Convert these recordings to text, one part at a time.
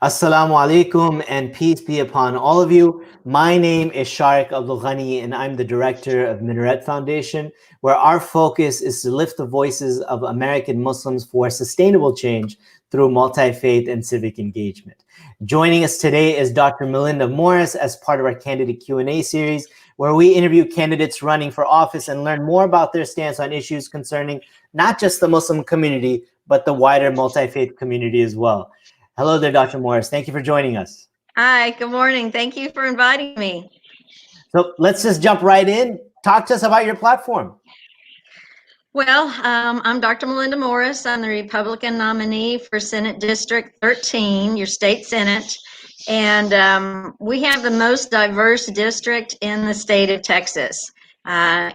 Assalamu alaikum and peace be upon all of you. My name is Sharik Abdul Ghani and I'm the director of Minaret Foundation, where our focus is to lift the voices of American Muslims for sustainable change through multi-faith and civic engagement. Joining us today is Dr. Milinda Morris as part of our candidate Q&A series, where we interview candidates running for office and learn more about their stance on issues concerning not just the Muslim community, but the wider multi-faith community as well. Hello there, Dr. Morris. Thank you for joining us. Hi, good morning. Thank you for inviting me. So let's just jump right in. Talk to us about your platform. Well, I'm Dr. Milinda Morris. I'm the Republican nominee for Senate District 13, your state Senate. And we have the most diverse district in the state of Texas.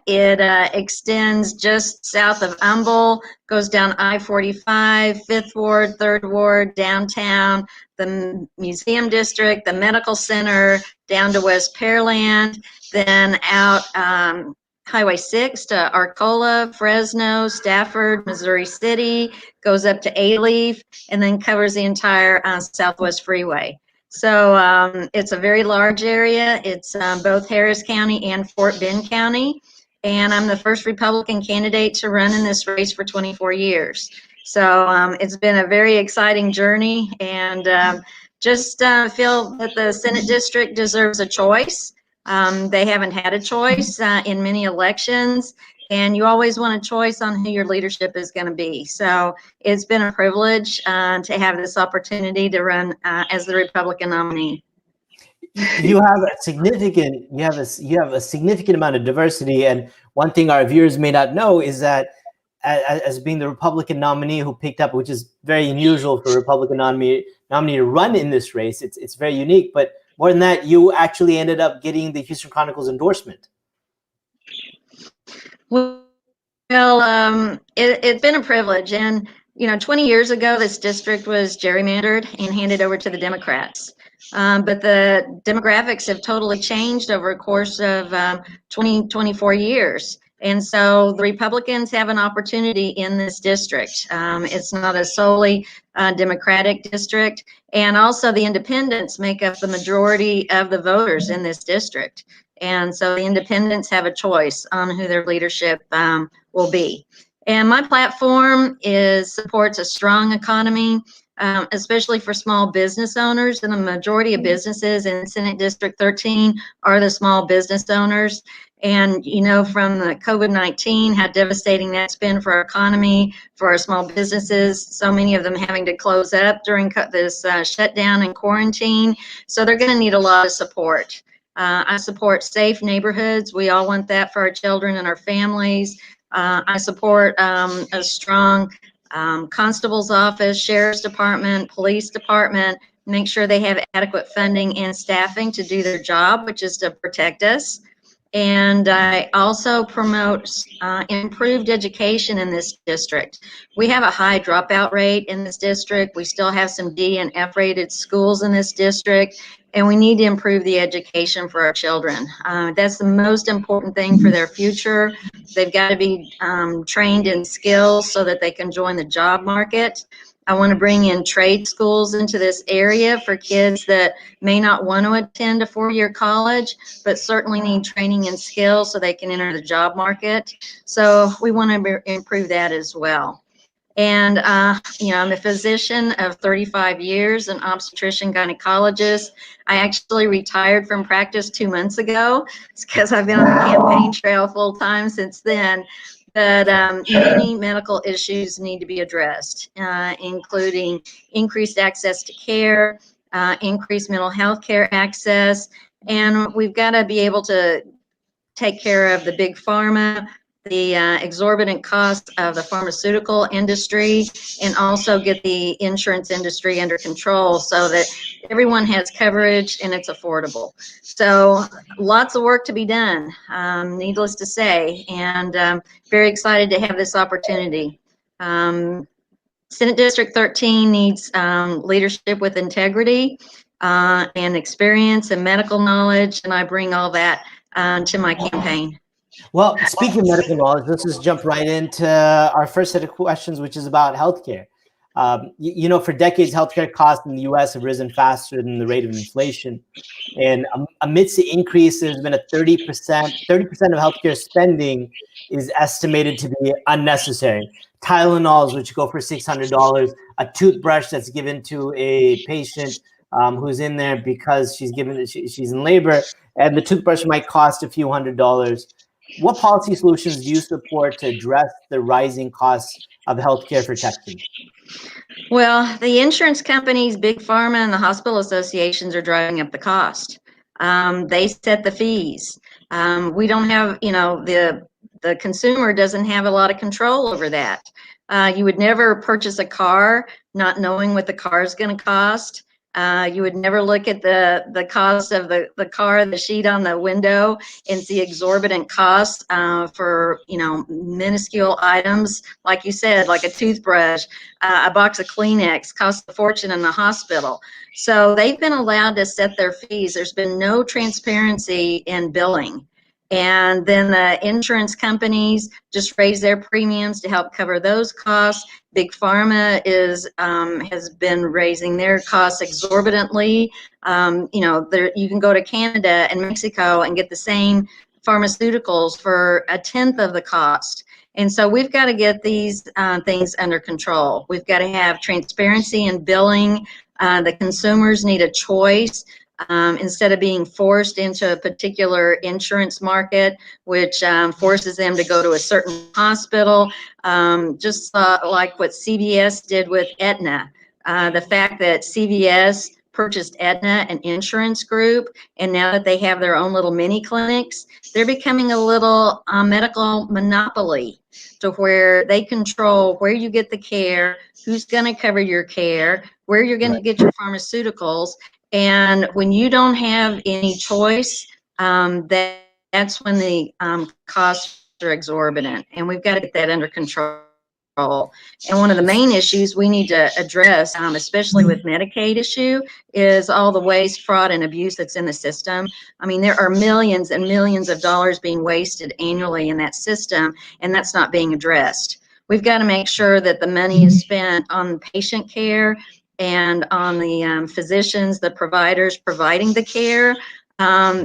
It extends just south of Humble, goes down I-45, 5th Ward, 3rd Ward, downtown, the Museum District, the Medical Center, down to West Pearland, then out Highway 6 to Arcola, Fresno, Stafford, Missouri City, goes up to Alief, and then covers the entire Southwest Freeway. So it's a very large area. It's both Harris County and Fort Bend County. And I'm the first Republican candidate to run in this race for 24 years. So it's been a very exciting journey, and just feel that the Senate district deserves a choice. They haven't had a choice in many elections, and you always want a choice on who your leadership is going to be. So it's been a privilege to have this opportunity to run as the Republican nominee. You have a significant amount of diversity, and one thing our viewers may not know is that as being the Republican nominee who picked up, which is very unusual for a Republican nominee to run in this race, it's very unique. But more than that, you actually ended up getting the Houston Chronicle's endorsement. Well, it's been a privilege. And, 20 years ago, this district was gerrymandered and handed over to the Democrats. But the demographics have totally changed over a course of 24 years. And so the Republicans have an opportunity in this district. It's not a solely Democratic district. And also the independents make up the majority of the voters in this district. And so the independents have a choice on who their leadership will be. And my platform supports a strong economy, especially for small business owners. And the majority of businesses in Senate District 13 are the small business owners. And from the COVID-19, how devastating that's been for our economy, for our small businesses, so many of them having to close up during this shutdown and quarantine. So they're going to need a lot of support. I support safe neighborhoods. We all want that for our children and our families. I support a strong constable's office, sheriff's department, police department, make sure they have adequate funding and staffing to do their job, which is to protect us. And I also promote improved education in this district. We have a high dropout rate in this district. We still have some D and F rated schools in this district, and we need to improve the education for our children. That's the most important thing for their future. They've got to be trained in skills so that they can join the job market. I want to bring in trade schools into this area for kids that may not want to attend a four-year college, but certainly need training and skills so they can enter the job market. So we want to improve that as well. And, I'm a physician of 35 years, an obstetrician gynecologist. I actually retired from practice 2 months ago. It's because I've been on the campaign trail full time since then. But many medical issues need to be addressed, including increased access to care, increased mental health care access, and we've got to be able to take care of the big pharma, the exorbitant costs of the pharmaceutical industry, and also get the insurance industry under control so that everyone has coverage and it's affordable. So lots of work to be done, needless to say, and very excited to have this opportunity. Senate District 13 needs leadership with integrity and experience and medical knowledge, and I bring all that to my campaign. Well, speaking of medical knowledge, let's just jump right into our first set of questions, which is about healthcare. For decades, healthcare costs in the U.S. have risen faster than the rate of inflation. And amidst the increase, there's been a 30% of healthcare spending is estimated to be unnecessary. Tylenols, which go for $600, a toothbrush that's given to a patient who's in there because she's in labor, and the toothbrush might cost a few $100s. What policy solutions do you support to address the rising costs of healthcare for Texans? Well, the insurance companies, big pharma, and the hospital associations are driving up the cost. They set the fees. We don't have, the consumer doesn't have a lot of control over that. You would never purchase a car not knowing what the car is going to cost. You would never look at the cost of the car, the sheet on the window, and see exorbitant costs for minuscule items, like you said, like a toothbrush, a box of Kleenex costs a fortune in the hospital. So they've been allowed to set their fees. There's been no transparency in billing. And then the insurance companies just raise their premiums to help cover those costs. Big Pharma has been raising their costs exorbitantly. You can go to Canada and Mexico and get the same pharmaceuticals for a tenth of the cost. And so we've got to get these things under control. We've got to have transparency in billing. The consumers need a choice. Instead of being forced into a particular insurance market, which forces them to go to a certain hospital, just like what CVS did with Aetna. The fact that CVS purchased Aetna, an insurance group, and now that they have their own little mini clinics, they're becoming a little medical monopoly to where they control where you get the care, who's going to cover your care, where you're going to get your pharmaceuticals. And when you don't have any choice, that's when the costs are exorbitant, and we've got to get that under control. And one of the main issues we need to address, especially with Medicaid issue, is all the waste, fraud, and abuse that's in the system. I mean, there are millions and millions of dollars being wasted annually in that system, and that's not being addressed. We've got to make sure that the money is spent on patient care and on the physicians, the providers providing the care,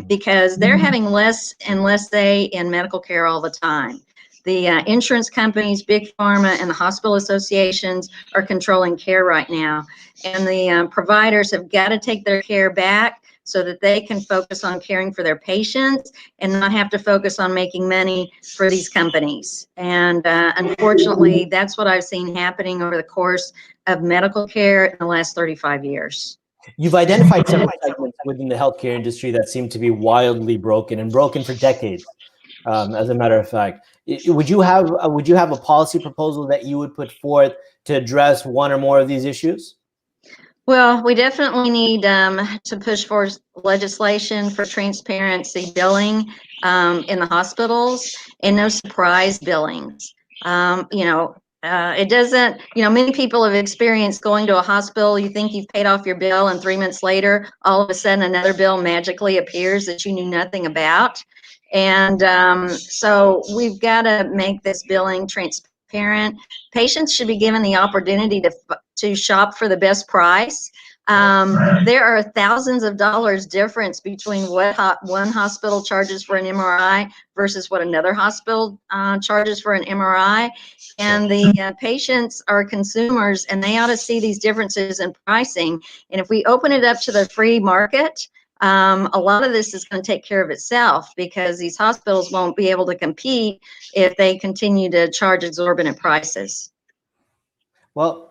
because they're having less and less say in medical care all the time. The insurance companies, big pharma, and the hospital associations are controlling care right now. And the providers have got to take their care back so that they can focus on caring for their patients and not have to focus on making money for these companies. And unfortunately, that's what I've seen happening over the course of medical care in the last 35 years. You've identified several segments within the healthcare industry that seem to be wildly broken and broken for decades. As a matter of fact, would you have a policy proposal that you would put forth to address one or more of these issues? Well, we definitely need to push for legislation for transparency billing in the hospitals and no surprise billings. It doesn't, many people have experienced going to a hospital. You think you've paid off your bill, and 3 months later, all of a sudden another bill magically appears that you knew nothing about. And so we've got to make this billing transparent. Patients should be given the opportunity to shop for the best price. There are thousands of dollars difference between what one hospital charges for an MRI versus what another hospital charges for an MRI. And the patients are consumers, and they ought to see these differences in pricing. And if we open it up to the free market, a lot of this is going to take care of itself, because these hospitals won't be able to compete if they continue to charge exorbitant prices. Well,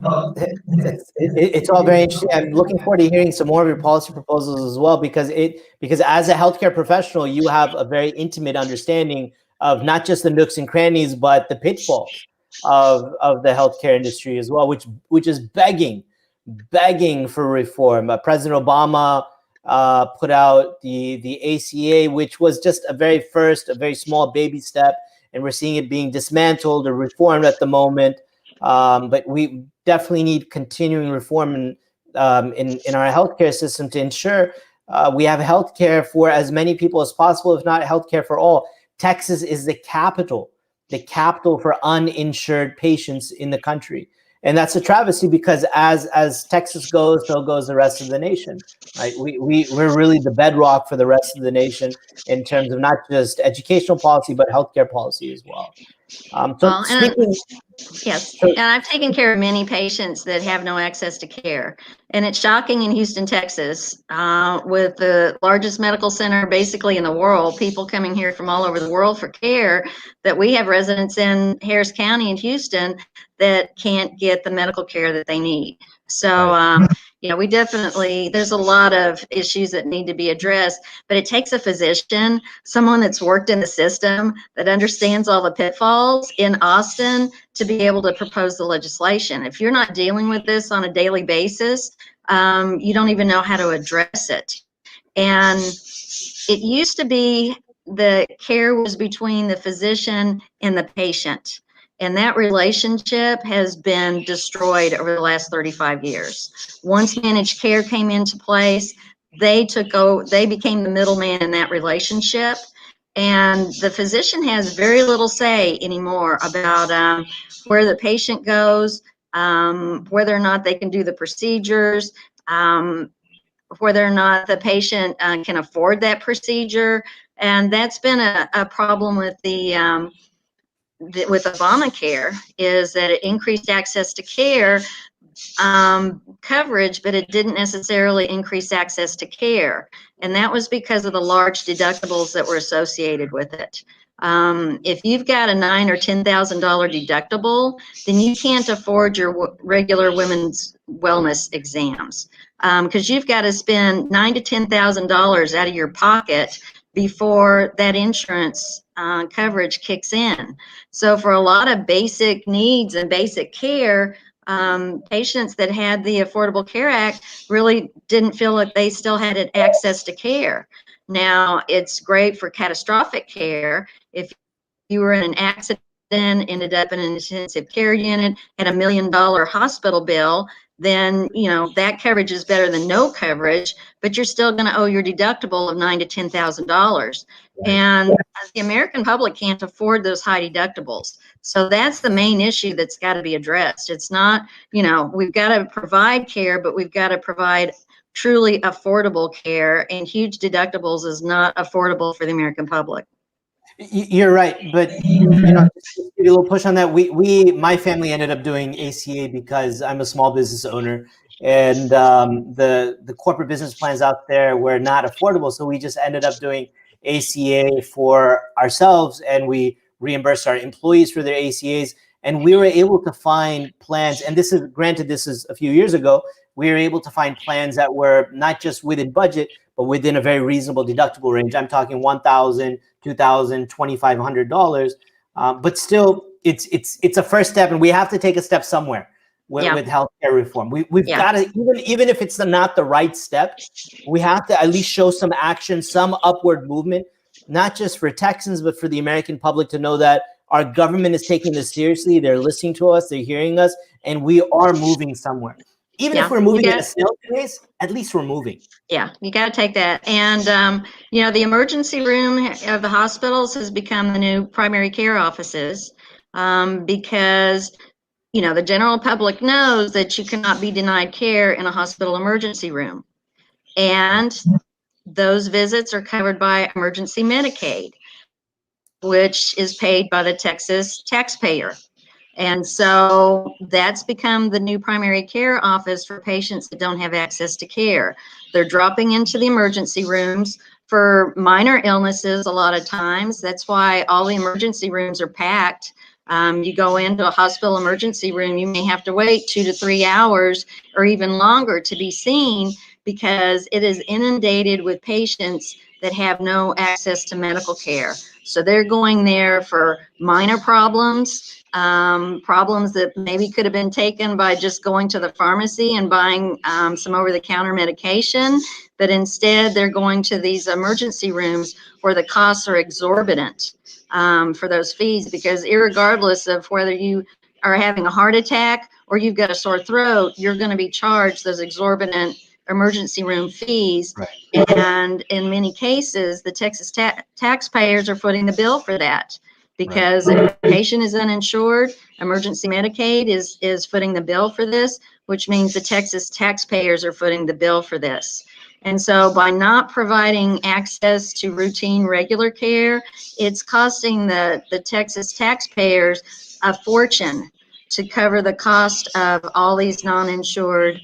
it's all very interesting. I'm looking forward to hearing some more of your policy proposals as well, because as a healthcare professional, you have a very intimate understanding of not just the nooks and crannies, but the pitfalls of the healthcare industry as well, which is begging for reform. President Obama put out the ACA, which was just a very small baby step, and we're seeing it being dismantled or reformed at the moment. But we definitely need continuing reform in our healthcare system to ensure we have healthcare for as many people as possible, if not healthcare for all. Texas is the capital for uninsured patients in the country. And that's a travesty, because as Texas goes, so goes the rest of the nation, right? We're really the bedrock for the rest of the nation in terms of not just educational policy, but healthcare policy as well. So Well, speaking, yes, so and I've taken care of many patients that have no access to care. And it's shocking in Houston, Texas, with the largest medical center basically in the world, people coming here from all over the world for care, that we have residents in Harris County and Houston that can't get the medical care that they need. So, we definitely, there's a lot of issues that need to be addressed, but it takes a physician, someone that's worked in the system, that understands all the pitfalls in Austin, to be able to propose the legislation. If you're not dealing with this on a daily basis, you don't even know how to address it. And it used to be the care was between the physician and the patient. And that relationship has been destroyed over the last 35 years. Once managed care came into place, they became the middleman in that relationship. And the physician has very little say anymore about where the patient goes, whether or not they can do the procedures, whether or not the patient can afford that procedure. And that's been a problem with with Obamacare, is that it increased access to care coverage, but it didn't necessarily increase access to care. And that was because of the large deductibles that were associated with it. If you've got a $9,000 or $10,000 deductible, then you can't afford your regular women's wellness exams, because you've got to spend $9,000 to $10,000 out of your pocket before that insurance coverage kicks in. So for a lot of basic needs and basic care, patients that had the Affordable Care Act really didn't feel like they still had access to care. Now, it's great for catastrophic care. If you were in an accident, ended up in an intensive care unit, had $1 million hospital bill, then that coverage is better than no coverage, but you're still going to owe your deductible of $9,000 to $10,000. And the American public can't afford those high deductibles. So that's the main issue that's got to be addressed. It's not, we've got to provide care, but we've got to provide truly affordable care, and huge deductibles is not affordable for the American public. you're right, but just to give you a little push on that. My family ended up doing ACA because I'm a small business owner, and the corporate business plans out there were not affordable, so we just ended up doing ACA for ourselves, and we reimbursed our employees for their ACAs, and we were able to find plans. And this is a few years ago. We were able to find plans that were not just within budget, but within a very reasonable deductible range. I'm talking $1,000, $2,000, $2,500. But still, it's a first step, and we have to take a step somewhere with healthcare reform. We've got to, even if it's not the right step, we have to at least show some action, some upward movement, not just for Texans, but for the American public to know that our government is taking this seriously. They're listening to us, they're hearing us, and we are moving somewhere. Even if we're moving at a snail's pace, at least we're moving. Yeah, you got to take that. And, the emergency room of the hospitals has become the new primary care offices, because, the general public knows that you cannot be denied care in a hospital emergency room. And those visits are covered by emergency Medicaid, which is paid by the Texas taxpayer. And so that's become the new primary care office for patients that don't have access to care. They're dropping into the emergency rooms for minor illnesses a lot of times. That's why all the emergency rooms are packed. You go into a hospital emergency room, you may have to wait 2 to 3 hours or even longer to be seen, because it is inundated with patients that have no access to medical care. So they're going there for minor problems, problems that maybe could have been taken by just going to the pharmacy and buying some over-the-counter medication, but instead they're going to these emergency rooms where the costs are exorbitant for those fees, because irregardless of whether you are having a heart attack or you've got a sore throat, you're going to be charged those exorbitant emergency room fees. Right. And in many cases, the Texas taxpayers are footing the bill for that. because if a patient is uninsured, emergency Medicaid is footing the bill for this, which means the Texas taxpayers are footing the bill for this. And so by not providing access to routine regular care, it's costing the Texas taxpayers a fortune to cover the cost of all these non-insured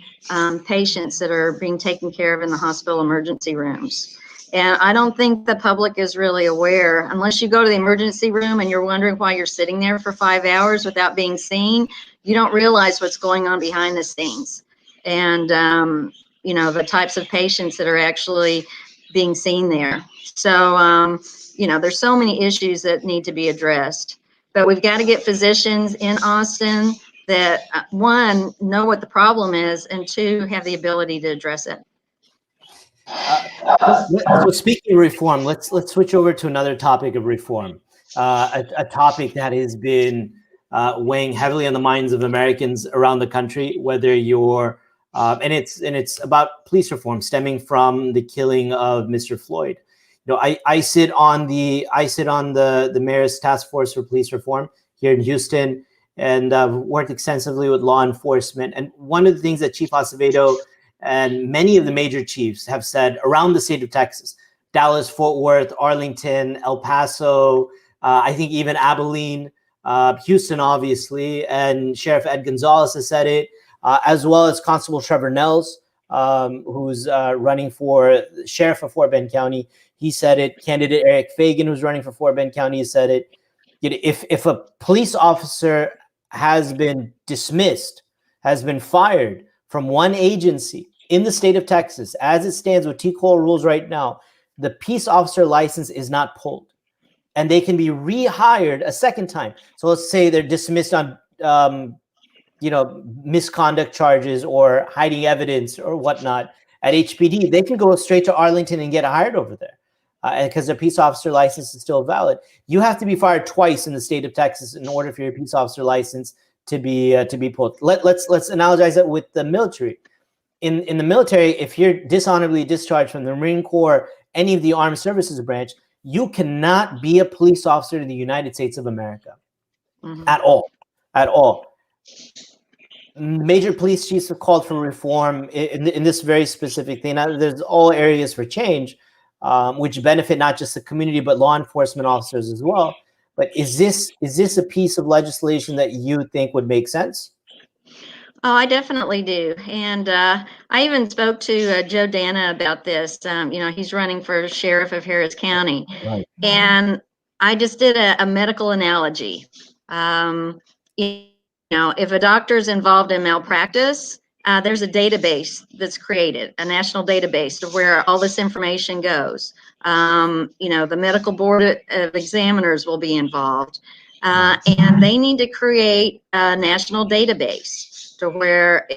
patients that are being taken care of in the hospital emergency rooms. And I don't think the public is really aware, unless you go to the emergency room and you're wondering why you're sitting there for 5 hours without being seen, you don't realize what's going on behind the scenes. And, you know, the types of patients that are actually being seen there. So, you know, there's so many issues that need to be addressed. But we've got to get physicians in Austin that, one, know what the problem is, and two, have the ability to address it. So speaking of reform, let's switch over to another topic of reform, a topic that has been weighing heavily on the minds of Americans around the country. Whether you're and it's about police reform stemming from the killing of Mr. Floyd. You know, I sit on the mayor's task force for police reform here in Houston, and worked extensively with law enforcement. And one of the things that Chief Acevedo and many of the major chiefs have said around the state of Texas, Dallas, Fort Worth, Arlington, El Paso, I think even Abilene, Houston, obviously, and Sheriff Ed Gonzalez has said it, as well as Constable Trevor Nels, who's running for sheriff of Fort Bend County. He said it. Candidate Eric Fagan, who's running for Fort Bend County, has said it. You know, if a police officer has been dismissed, has been fired from one agency in the state of Texas, as it stands with TCOL rules right now, the peace officer license is not pulled, and they can be rehired a second time. So let's say they're dismissed on, you know, misconduct charges or hiding evidence or whatnot at HPD. They can go straight to Arlington and get hired over there, because their peace officer license is still valid. You have to be fired twice in the state of Texas in order for your peace officer license to be pulled. Let's analogize it with the military. In the military, if you're dishonorably discharged from the Marine Corps, any of the armed services branch, you cannot be a police officer in the United States of America. At all. Major police chiefs have called for reform in this very specific thing. Now, there's all areas for change, which benefit not just the community but law enforcement officers as well. But is this a piece of legislation that you think would make sense? Oh, I definitely do. And I even spoke to Joe Dana about this. You know, he's running for sheriff of Harris County. Right. And I just did a medical analogy. You know, if a doctor's involved in malpractice, there's a database that's created, a national database of where all this information goes. You know, the medical board of examiners will be involved. And they need to create a national database to where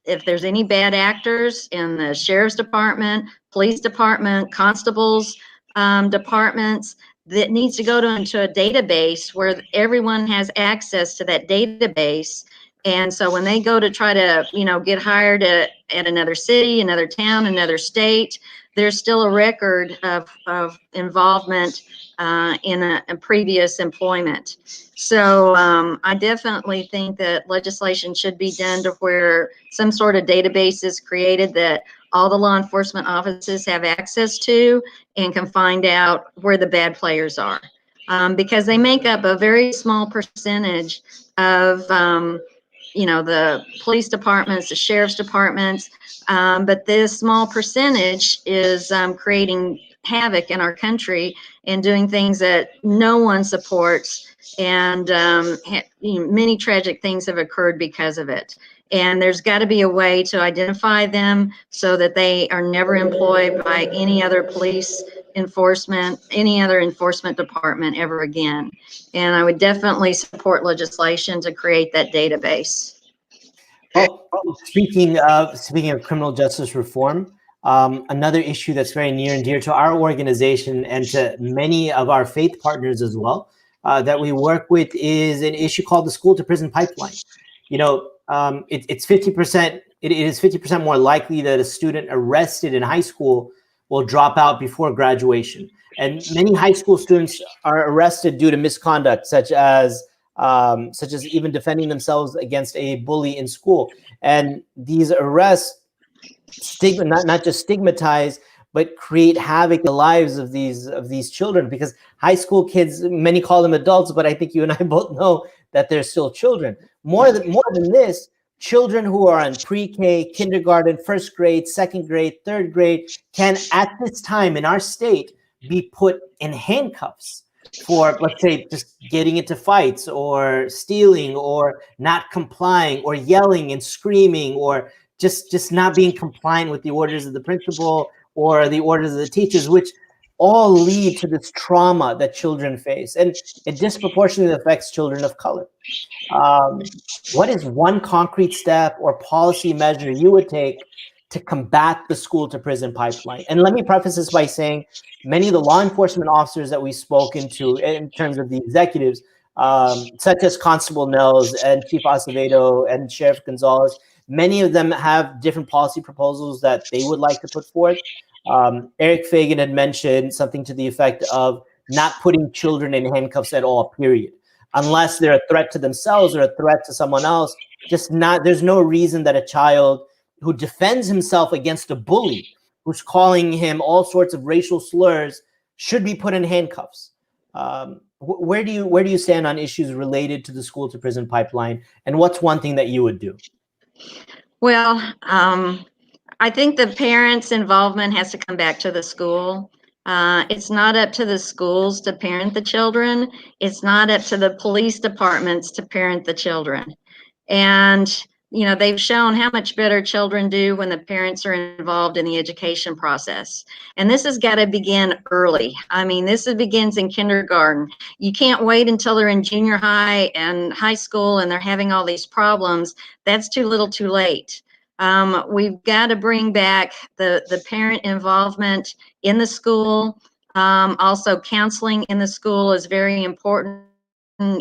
if there's any bad actors in the sheriff's department, police department, constables departments, that needs to go into a database where everyone has access to that database. And so when they go to try to, you know, get hired at another city, another town, another state, there's still a record of involvement in a previous employment. So I definitely think that legislation should be done to where some sort of database is created that all the law enforcement offices have access to and can find out where the bad players are. Because they make up a very small percentage of, you know, the police departments, the sheriff's departments, but this small percentage is creating havoc in our country and doing things that no one supports. And you know, many tragic things have occurred because of it. And there's got to be a way to identify them so that they are never employed by any other police enforcement, any other enforcement department ever again. And I would definitely support legislation to create that database. Well, speaking of criminal justice reform, another issue that's very near and dear to our organization and to many of our faith partners as well, that we work with, is an issue called the school to prison pipeline. You know, it's 50%. It is 50% more likely that a student arrested in high school will drop out before graduation. And many high school students are arrested due to misconduct, such as even defending themselves against a bully in school. And these arrests not just stigmatize, but create havoc in the lives of these children, because high school kids, many call them adults, but I think you and I both know that they're still children. More than this, children who are in pre-K, kindergarten, first grade, second grade, third grade can at this time in our state be put in handcuffs for, let's say, just getting into fights or stealing or not complying or yelling and screaming or just not being compliant with the orders of the principal or the orders of the teachers, which all lead to this trauma that children face. And it disproportionately affects children of color. What is one concrete step or policy measure you would take to combat the school to prison pipeline? And let me preface this by saying many of the law enforcement officers that we've spoken to in terms of the executives, such as Constable Nels and Chief Acevedo and Sheriff Gonzalez, many of them have different policy proposals that they would like to put forth. Eric Fagan had mentioned something to the effect of not putting children in handcuffs at all, period. Unless they're a threat to themselves or a threat to someone else, there's no reason that a child who defends himself against a bully, who's calling him all sorts of racial slurs, should be put in handcuffs. Where do you stand on issues related to the school to prison pipeline, and what's one thing that you would do? Well, I think the parents' involvement has to come back to the school. It's not up to the schools to parent the children. It's not up to the police departments to parent the children. And, they've shown how much better children do when the parents are involved in the education process. And this has got to begin early. I mean, this begins in kindergarten. You can't wait until they're in junior high and high school and they're having all these problems. That's too little too late. We've got to bring back the parent involvement in the school. Also, counseling in the school is very important,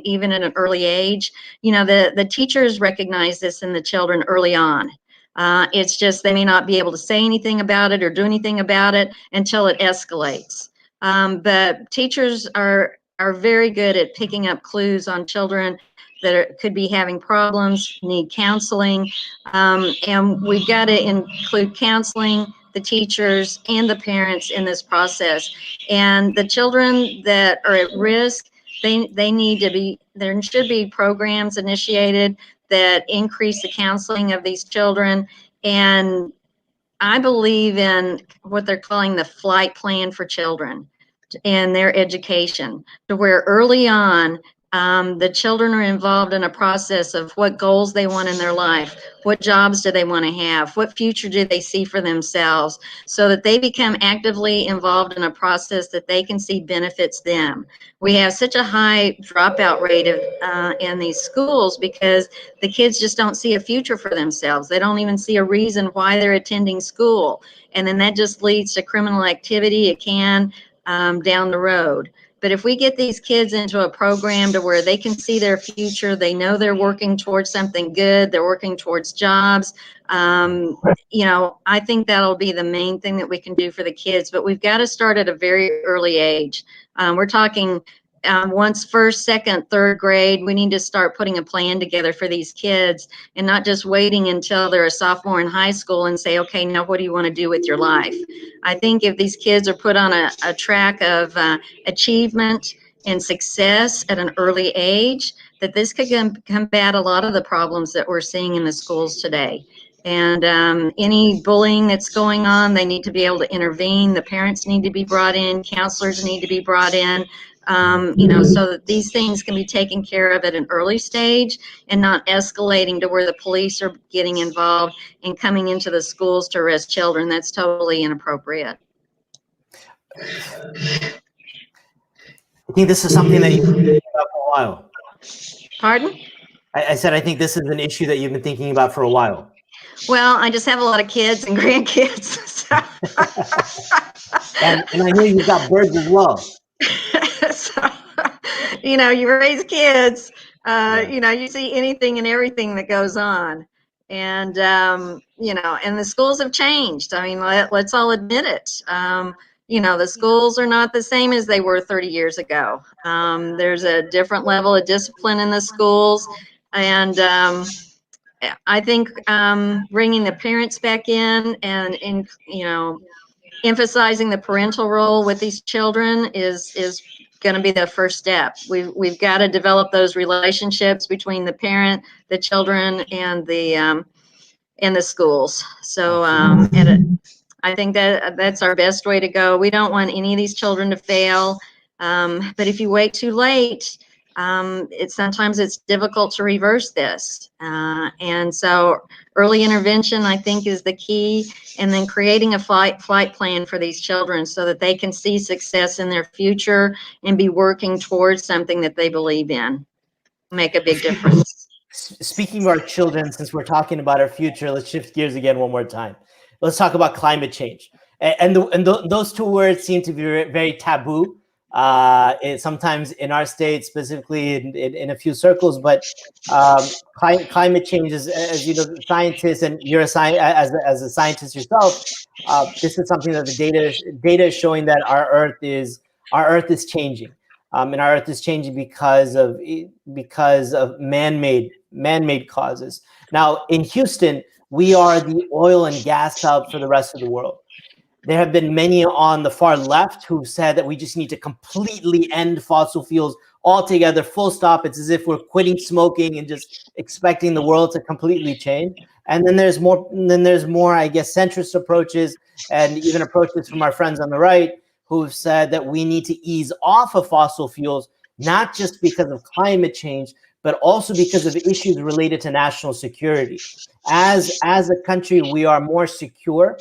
even at an early age. The teachers recognize this in the children early on. It's just they may not be able to say anything about it or do anything about it until it escalates. But teachers are very good at picking up clues on children that could be having problems, need counseling, and we've got to include counseling, the teachers, and the parents in this process. And the children that are at risk, they need to be, there should be programs initiated that increase the counseling of these children. And I believe in what they're calling the flight plan for children and their education, to where early on the children are involved in a process of what goals they want in their life, what jobs do they want to have, what future do they see for themselves, so that they become actively involved in a process that they can see benefits them. We have such a high dropout rate in these schools because the kids just don't see a future for themselves. They don't even see a reason why they're attending school. And then that just leads to criminal activity. It can down the road. But if we get these kids into a program to where they can see their future, they know they're working towards something good, they're working towards jobs, I think that'll be the main thing that we can do for the kids. But we've got to start at a very early age. We're talking once first, second, third grade, we need to start putting a plan together for these kids and not just waiting until they're a sophomore in high school and say, okay, now what do you want to do with your life? I think if these kids are put on a track of achievement and success at an early age, that this could combat a lot of the problems that we're seeing in the schools today. And any bullying that's going on, they need to be able to intervene. The parents need to be brought in. Counselors need to be brought in. So that these things can be taken care of at an early stage and not escalating to where the police are getting involved and coming into the schools to arrest children. That's totally inappropriate. I think this is something that you've been thinking about for a while. Pardon? I said I think this is an issue that you've been thinking about for a while. Well, I just have a lot of kids and grandkids. So. and I know you've got birds as well. So, you raise kids, you see anything and everything that goes on. And and the schools have changed. I mean, let's all admit it. The schools are not the same as they were 30 years ago. There's a different level of discipline in the schools, and I think bringing the parents back in and emphasizing the parental role with these children is going to be the first step. We've got to develop those relationships between the parent, the children, and the schools. So I think that's our best way to go. We don't want any of these children to fail. But if you wait too late, sometimes it's difficult to reverse this. And so early intervention, I think, is the key. And then creating a flight plan for these children so that they can see success in their future and be working towards something that they believe in. Make a big difference. Speaking of our children, since we're talking about our future, let's shift gears again one more time. Let's talk about climate change. Those two words seem to be very taboo. Sometimes in our state, specifically in a few circles, but climate change is, as you know, scientists, and you're as a scientist yourself, this is something that the data is showing that our Earth is changing, and our Earth is changing because of man-made causes. Now, in Houston, we are the oil and gas hub for the rest of the world. There have been many on the far left who said that we just need to completely end fossil fuels altogether, full stop. It's as if we're quitting smoking and just expecting the world to completely change. And then there's more, I guess, centrist approaches, and even approaches from our friends on the right who've said that we need to ease off of fossil fuels, not just because of climate change, but also because of issues related to national security. As a country, we are more secure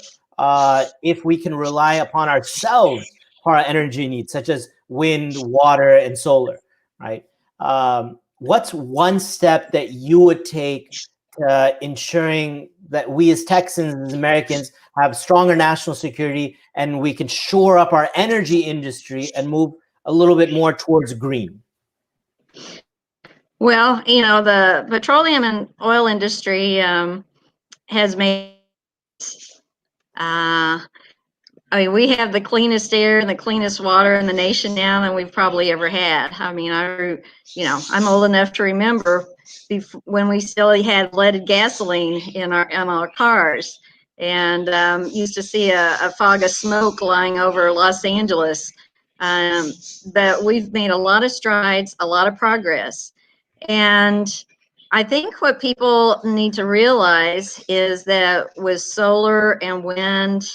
if we can rely upon ourselves for our energy needs, such as wind, water, and solar, right? What's one step that you would take to ensuring that we as Texans, as Americans, have stronger national security and we can shore up our energy industry and move a little bit more towards green? Well, the petroleum and oil industry has made we have the cleanest air and the cleanest water in the nation now than we've probably ever had. I mean, I'm old enough to remember when we still had leaded gasoline in our cars, and used to see a fog of smoke lying over Los Angeles. But we've made a lot of strides, a lot of progress. And I think what people need to realize is that with solar and wind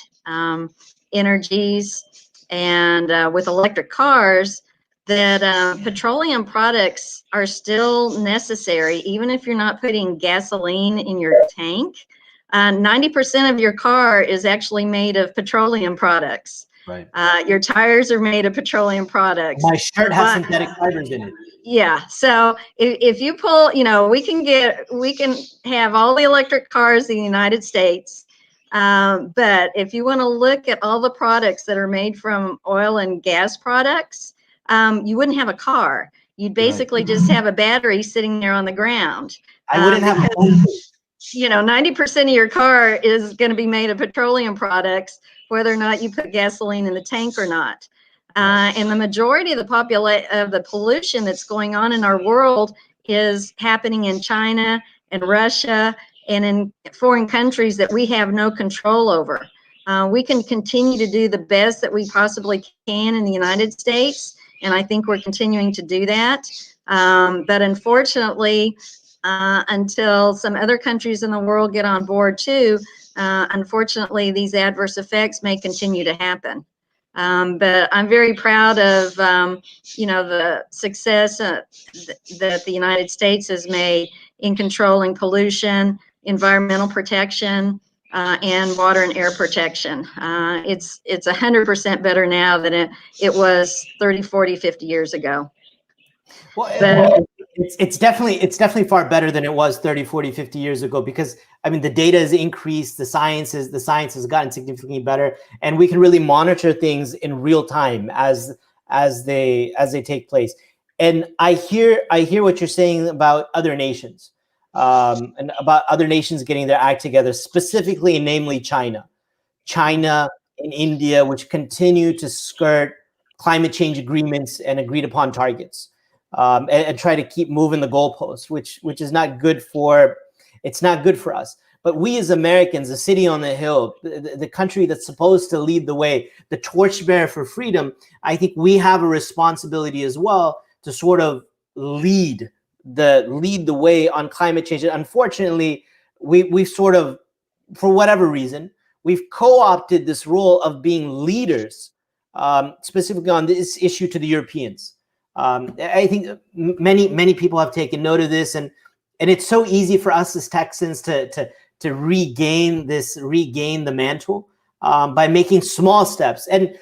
energies and with electric cars, that petroleum products are still necessary, even if you're not putting gasoline in your tank. 90% of your car is actually made of petroleum products. Right. Your tires are made of petroleum products. My shirt has synthetic fibers in it. Yeah. So if you pull, we can have all the electric cars in the United States. But if you want to look at all the products that are made from oil and gas products, you wouldn't have a car. You'd basically just have a battery sitting there on the ground. I wouldn't have. 90% of your car is going to be made of petroleum products, whether or not you put gasoline in the tank or not. And the majority of the pollution that's going on in our world is happening in China and Russia and in foreign countries that we have no control over. We can continue to do the best that we possibly can in the United States, and I think we're continuing to do that. But unfortunately, until some other countries in the world get on board too, unfortunately, these adverse effects may continue to happen. But I'm very proud of, the success that the United States has made in controlling pollution, environmental protection, and water and air protection. It's 100% better now than it was 30, 40, 50 years ago. Well, it's definitely far better than it was 30, 40, 50 years ago, because I mean the data has increased, the science has gotten significantly better, and we can really monitor things in real time as they take place. And I hear what you're saying about other nations. and about other nations getting their act together, specifically and namely China and India, which continue to skirt climate change agreements and agreed upon targets, and try to keep moving the goalposts, which is not good for, it's not good for us. But we as Americans, the city on the hill, the country that's supposed to lead the way, the torchbearer for freedom, I think we have a responsibility as well to sort of lead the way on climate change. And unfortunately, we've sort of, for whatever reason, we've co-opted this role of being leaders, specifically on this issue, to the Europeans. I think many people have taken note of this, and it's so easy for us as Texans to regain the mantle by making small steps. And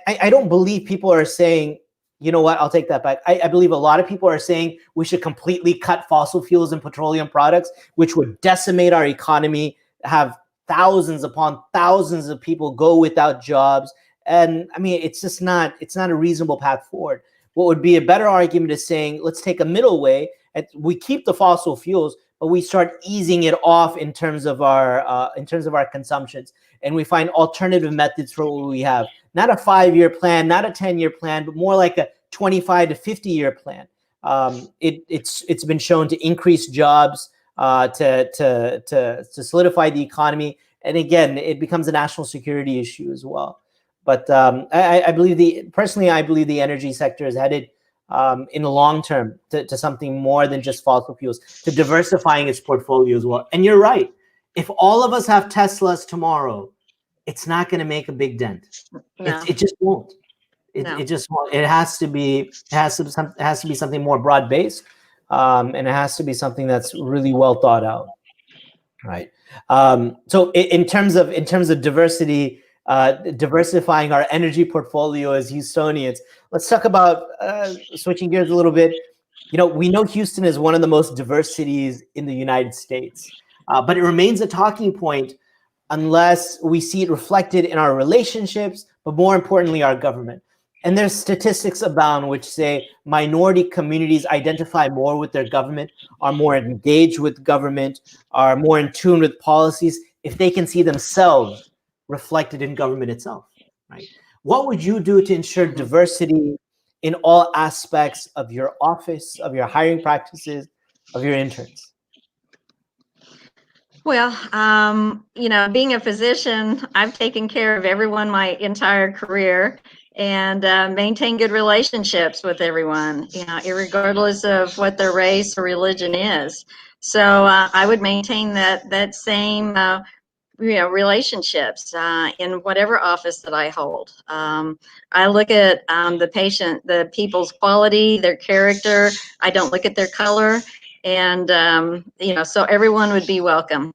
I don't believe people are saying, you know what, I'll take that back. I believe a lot of people are saying we should completely cut fossil fuels and petroleum products, which would decimate our economy, have thousands upon thousands of people go without jobs. And I mean, it's not a reasonable path forward. What would be a better argument is saying, let's take a middle way, and we keep the fossil fuels, but we start easing it off in terms of our consumptions, and we find alternative methods for what we have. Not a 5-year plan, not a 10-year plan, but more like a 25 to 50-year plan. It's been shown to increase jobs, to solidify the economy, and again, it becomes a national security issue as well. But I believe the energy sector is headed in the long term to something more than just fossil fuels, to diversifying its portfolio as well. And you're right. If all of us have Teslas tomorrow, it's not going to make a big dent. No. It just won't. It just won't. It has to be something more broad based, and it has to be something that's really well thought out. Right. So in terms of diversity. Diversifying our energy portfolio as Houstonians. Let's talk about switching gears a little bit. You know, we know Houston is one of the most diverse cities in the United States, but it remains a talking point unless we see it reflected in our relationships, but more importantly, our government. And there's statistics abound which say minority communities identify more with their government, are more engaged with government, are more in tune with policies if they can see themselves reflected in government itself, right? What would you do to ensure diversity in all aspects of your office, of your hiring practices, of your interns? Well, you know, being a physician, I've taken care of everyone my entire career and maintain good relationships with everyone, you know, irregardless of what their race or religion is. So I would maintain that same relationships in whatever office that I hold. I look at the people's quality, their character. I don't look at their color, and so everyone would be welcome.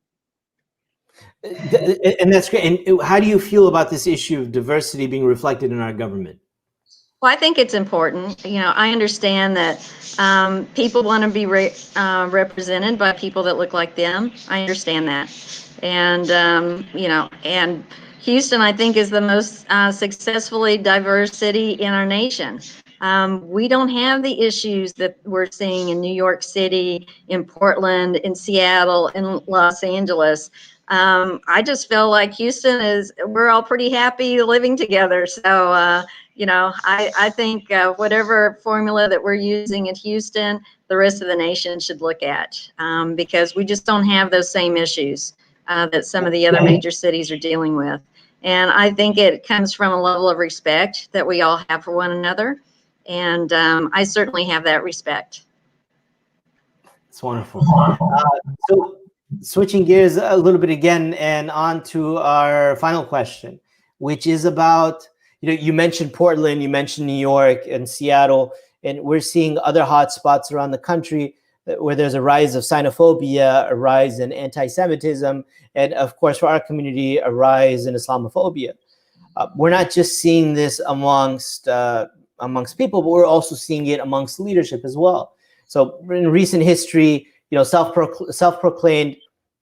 And that's great. And how do you feel about this issue of diversity being reflected in our government? Well, I think it's important. You know, I understand that people want to be represented by people that look like them. I understand that. And, and Houston, I think, is the most successfully diverse city in our nation. We don't have the issues that we're seeing in New York City, in Portland, in Seattle, in Los Angeles. I just feel like Houston we're all pretty happy living together. So, I think whatever formula that we're using in Houston, the rest of the nation should look at, because we just don't have those same issues that some of the other major cities are dealing with. And I think it comes from a level of respect that we all have for one another. And I certainly have that respect. It's wonderful. So switching gears a little bit again and on to our final question, which is about, you mentioned Portland, you mentioned New York and Seattle, and we're seeing other hot spots around the country where there's a rise of xenophobia, a rise in anti-Semitism, and of course, for our community, a rise in Islamophobia. We're not just seeing this amongst people, but we're also seeing it amongst leadership as well. So in recent history, self-proclaimed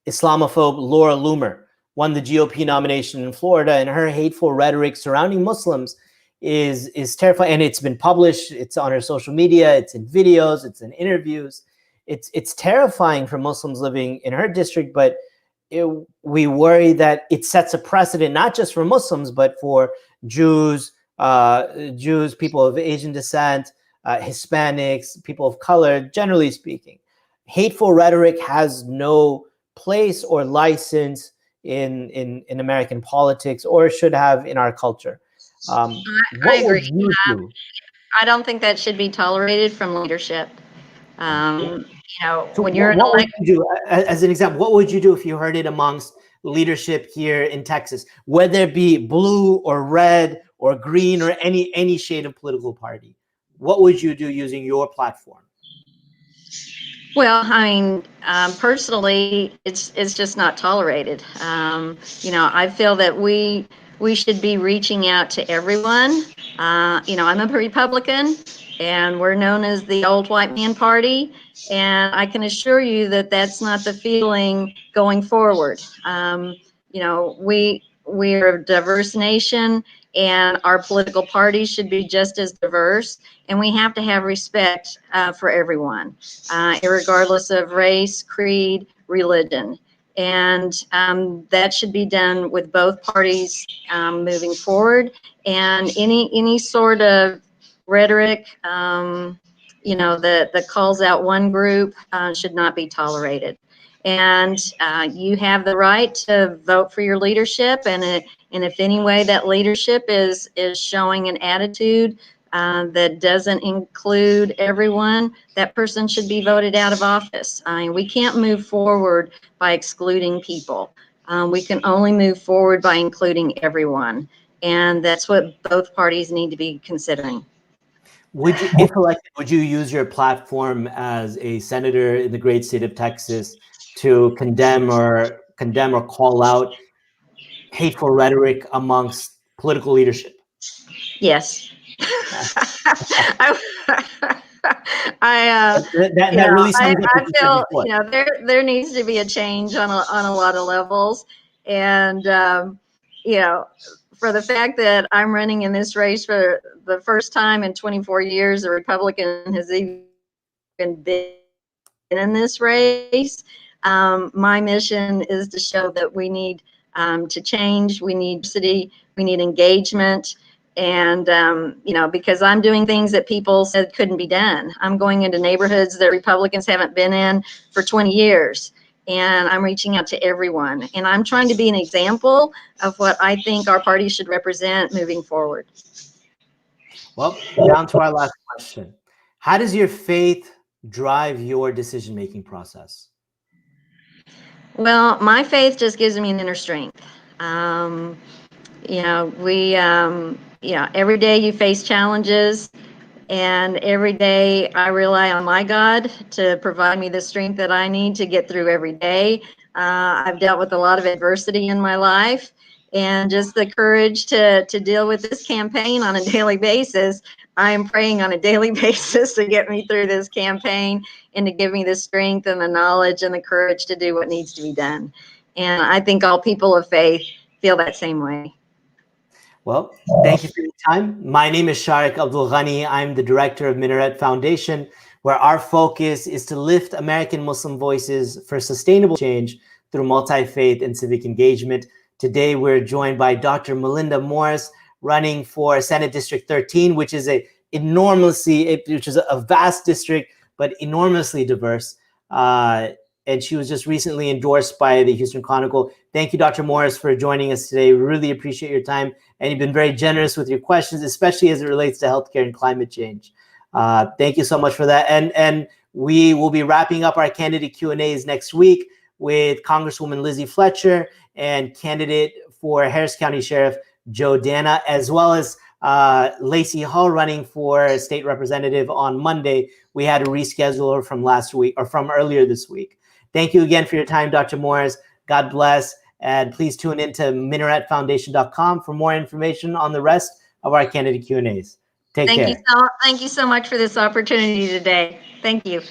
Islamophobe Laura Loomer won the GOP nomination in Florida, and her hateful rhetoric surrounding Muslims is terrifying. And it's been published. It's on her social media. It's in videos. It's in interviews. it's terrifying for Muslims living in her district, but we worry that it sets a precedent not just for Muslims, but for Jews, people of Asian descent, Hispanics, people of color, generally speaking. Hateful rhetoric has no place or license in American politics, or should have in our culture. I What would agree. you do? I don't think that should be tolerated from leadership. So When you're an what would elect, you do, as an example, what would you do if you heard it amongst leadership here in Texas, whether it be blue or red or green or any shade of political party? What would you do using your platform? well, I mean, personally, it's just not tolerated. I feel that we should be reaching out to everyone. I'm a Republican, and we're known as the old white man party, and I can assure you that that's not the feeling going forward. We're a diverse nation, and our political parties should be just as diverse, and we have to have respect for everyone, regardless of race, creed, religion. And that should be done with both parties moving forward. And any sort of rhetoric, that calls out one group should not be tolerated. And you have the right to vote for your leadership, and if any way that leadership is showing an attitude that doesn't include everyone, that person should be voted out of office. I mean, we can't move forward by excluding people. We can only move forward by including everyone, and that's what both parties need to be considering. Would you, if elected, would you use your platform as a senator in the great state of Texas to condemn or call out hateful rhetoric amongst political leadership? Yes. I, That really sums up I what you said feel, before. there needs to be a change on a lot of levels. And, for the fact that I'm running in this race for the first time in 24 years, a Republican has even been in this race. My mission is to show that we need to change, we need diversity, we need engagement. And, because I'm doing things that people said couldn't be done. I'm going into neighborhoods that Republicans haven't been in for 20 years. And I'm reaching out to everyone. And I'm trying to be an example of what I think our party should represent moving forward. Well, down to our last question. How does your faith drive your decision-making process? Well, my faith just gives me an inner strength. Every day you face challenges, and every day I rely on my God to provide me the strength that I need to get through every day. I've dealt with a lot of adversity in my life, and just the courage to deal with this campaign on a daily basis. I am praying on a daily basis to get me through this campaign and to give me the strength and the knowledge and the courage to do what needs to be done. And I think all people of faith feel that same way. Well, thank you for your time. My name is Sharik Abdul Ghani. I'm the director of Minaret Foundation, where our focus is to lift American Muslim voices for sustainable change through multi-faith and civic engagement. Today, we're joined by Dr. Milinda Morris, running for Senate District 13, which is a vast district, but enormously diverse. And she was just recently endorsed by the Houston Chronicle. Thank you, Dr. Morris, for joining us today. We really appreciate your time, and you've been very generous with your questions, especially as it relates to healthcare and climate change. Thank you so much for that. And we will be wrapping up our candidate Q&As next week with Congresswoman Lizzie Fletcher and candidate for Harris County Sheriff Joe Dana, as well as Lacey Hull running for state representative on Monday. We had to reschedule her from last week, or from earlier this week. Thank you again for your time, Dr. Morris. God bless. And please tune into minaretfoundation.com for more information on the rest of our candidate Q&As. Take care. Thank you so much for this opportunity today. Thank you.